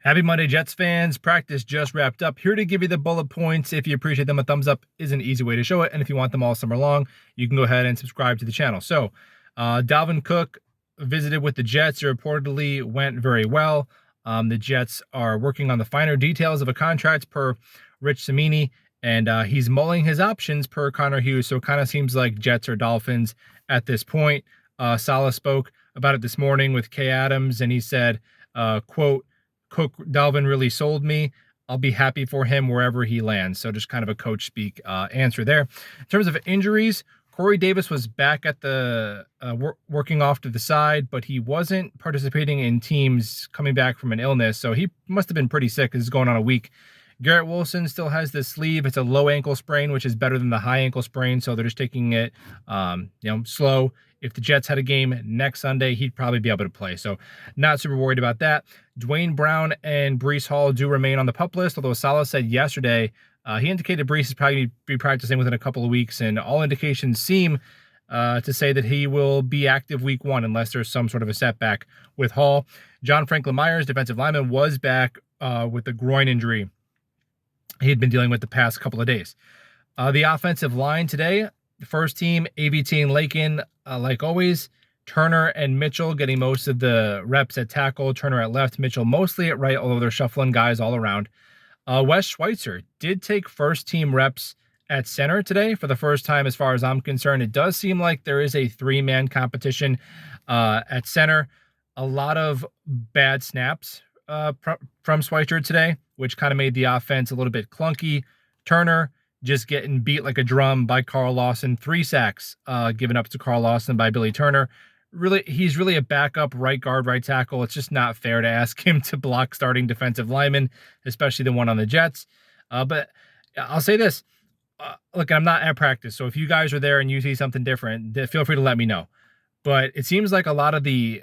Happy Monday, Jets fans. Practice just wrapped up. Here to give you the bullet points. If you appreciate them, a thumbs up is an easy way to show it. And if you want them all summer long, you can go ahead and subscribe to the channel. So, Dalvin Cook visited with the Jets. It reportedly went very well. The Jets are working on the finer details of a contract per Rich Cimini, and he's mulling his options per Connor Hughes. So it kind of seems like Jets or Dolphins at this point. Saleh spoke about it this morning with Kay Adams, and he said, quote, Cook Dalvin really sold me. I'll be happy for him wherever he lands. So just kind of a coach speak answer there. In terms of injuries, Corey Davis was back at the working off to the side, but he wasn't participating in teams coming back from an illness. So he must have been pretty sick. This is going on a week. Garrett Wilson still has the sleeve. It's a low ankle sprain, which is better than the high ankle sprain. So they're just taking it, slow. If the Jets had a game next Sunday, he'd probably be able to play. So not super worried about that. Dwayne Brown and Breece Hall do remain on the PUP list, although Saleh said yesterday he indicated Breece is probably be practicing within a couple of weeks, and all indications seem to say that he will be active week 1 unless there's some sort of a setback with Hall. John Franklin Myers, defensive lineman, was back with a groin injury he had been dealing with the past couple of days. The offensive line today, the first team, AVT and Lakin, like always. Turner and Mitchell getting most of the reps at tackle. Turner at left, Mitchell mostly at right, although they're shuffling guys all around. Wes Schweitzer did take first team reps at center today for the first time as far as I'm concerned. It does seem like there is a 3-man competition at center. A lot of bad snaps from Schweitzer today, which kind of made the offense a little bit clunky. Turner just getting beat like a drum by Carl Lawson. 3 sacks given up to Carl Lawson by Billy Turner. He's really a backup right guard, right tackle. It's just not fair to ask him to block starting defensive linemen, especially the one on the Jets. But I'll say this. Look, I'm not at practice, so if you guys are there and you see something different, feel free to let me know. But it seems like a lot of the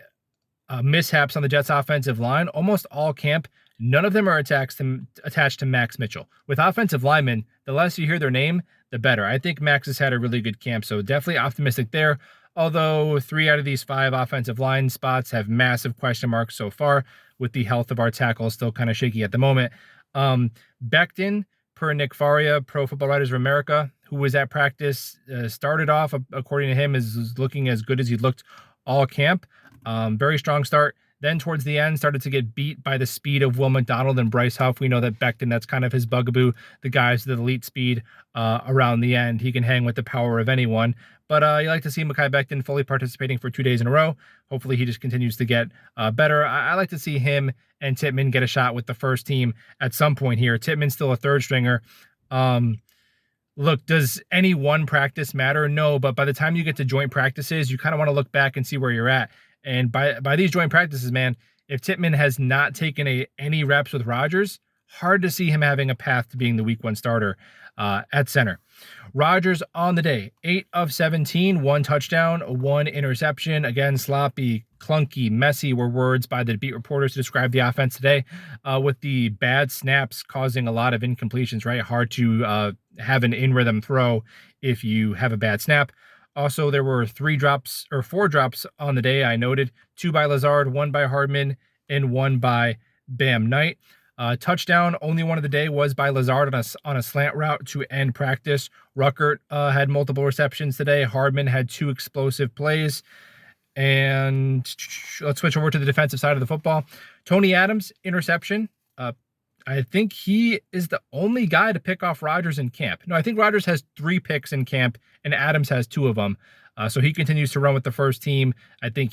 mishaps on the Jets offensive line, almost all camp, none of them are attached to Max Mitchell. With offensive linemen, the less you hear their name, the better. I think Max has had a really good camp, so definitely optimistic there. Although 3 out of these 5 offensive line spots have massive question marks so far, with the health of our tackles still kind of shaky at the moment. Becton, per Nick Faria, Pro Football Writers of America, who was at practice, started off, according to him, is looking as good as he looked all camp. Very strong start. Then towards the end, started to get beat by the speed of Will McDonald and Bryce Huff. We know that Becton, that's kind of his bugaboo. The guys with the elite speed around the end. He can hang with the power of anyone. But you like to see Mekhi Becton fully participating for 2 days in a row. Hopefully he just continues to get better. I like to see him and Tippmann get a shot with the first team at some point here. Tippmann's still a third stringer. Look, does any one practice matter? No, but by the time you get to joint practices, you kind of want to look back and see where you're at. And by these joint practices, man, if Tippmann has not taken any reps with Rodgers, hard to see him having a path to being the week 1 starter at center. Rodgers on the day, 8 of 17, 1 touchdown, 1 interception. Again, sloppy, clunky, messy were words by the beat reporters to describe the offense today, with the bad snaps causing a lot of incompletions, right? Hard to have an in-rhythm throw if you have a bad snap. Also, there were 4 drops on the day. I noted 2 by Lazard, 1 by Hardman, and 1 by Bam Knight. Touchdown, only one of the day was by Lazard on a slant route to end practice. Ruckert had multiple receptions today. Hardman had 2 explosive plays. And let's switch over to the defensive side of the football. Tony Adams, interception. I think he is the only guy to pick off Rodgers in camp. No, I think Rodgers has 3 picks in camp, and Adams has 2 of them. So he continues to run with the first team. I think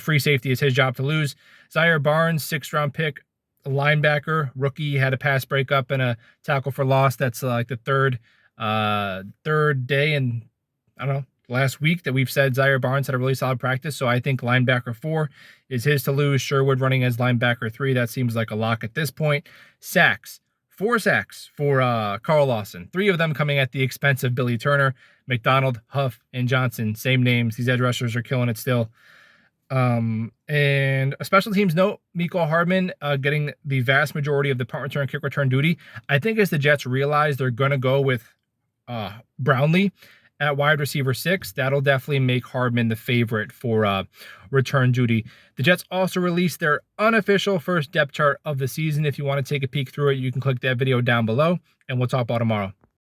free safety is his job to lose. Zaire Barnes, 6th-round pick, a linebacker, rookie, had a pass breakup and a tackle for loss. That's like the third day in, I don't know, last week that we've said Zaire Barnes had a really solid practice. So I think linebacker 4 is his to lose. Sherwood running as linebacker 3. That seems like a lock at this point. Sacks. 4 sacks for Carl Lawson. 3 of them coming at the expense of Billy Turner. McDonald, Huff, and Johnson. Same names. These edge rushers are killing it still. And a special teams note, Mecole Hardman getting the vast majority of the punt return, kick return duty. I think as the Jets realize they're going to go with Brownlee at wide receiver 6. That'll definitely make Hardman the favorite for return duty. The Jets also released their unofficial first depth chart of the season. If you want to take a peek through it, you can click that video down below, and we'll talk about tomorrow.